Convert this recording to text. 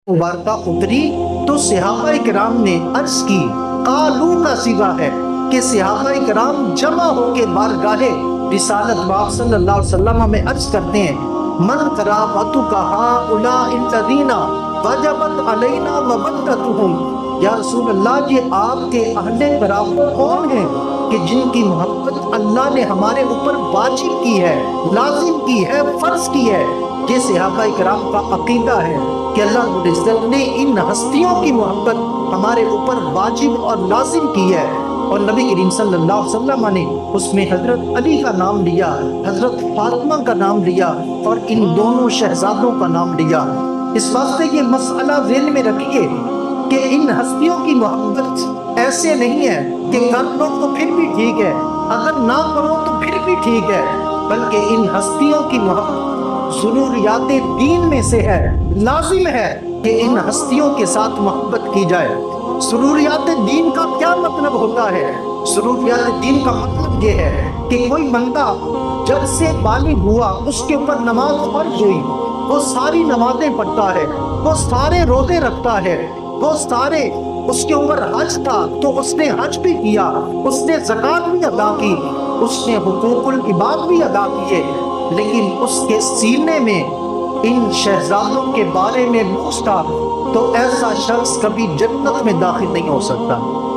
मुबारका उतरी तो सहाबा किराम ने अर्ज की, कालू का सिगा है कि सहाबा किराम जमा होके बारगाहे रिसालत बाप सल्लल्लाहु अलैहि वसल्लम में अर्ज करते हैं, मन करामतु कहा उला इल्लज़ीना वजबत अलैना मबद्दतुहुम। या रसूल अल्लाह, ये आपके अहले करामत कौन हैं कि जिनकी मोहब्बत अल्लाह ने हमारे ऊपर वाजिब की है, लाजिम की है, फर्ज की है। ये सहाबा किराम का अकीदा है कि अल्लाह रब्बुल इज्जत ने इन हस्तियों की मोहब्बत हमारे ऊपर वाजिब और लाजिम की है। और नबी करीम सल्लल्लाहु अलैहि वसल्लम ने उसमें हजरत अली का नाम लिया, हजरत फातिमा का नाम लिया और इन दोनों शहजादों का नाम लिया। इस वास्ते ये मसला ज़हन में रखिए कि इन हस्तियों की मोहब्बत ऐसे नहीं है कि कर लो तो फिर भी ठीक है, अगर ना करो तो फिर भी ठीक है, बल्कि इन हस्तियों की मोहब्बत ज़रूरियात दीन में से है। लाजिम है कि इन हस्तियों के साथ मोहब्बत की जाए। ज़रूरियात दीन का क्या मतलब होता है? ज़रूरियात दीन का मतलब ये है कि कोई बंदा जब से बालिग हुआ उसके ऊपर नमाज फर्ज हुई, वो सारी नमाजें पढ़ता है, वो सारे रोजे रखता है, वो सारे, उसके ऊपर हज था तो उसने हज भी किया, उसने ज़कात भी अदा की, उसने हुकूकुल इबाद भी अदा किए, लेकिन उसके सीने में इन शहजादों के बारे में बुग़्ज़ था, तो ऐसा शख्स कभी जन्नत में दाखिल नहीं हो सकता।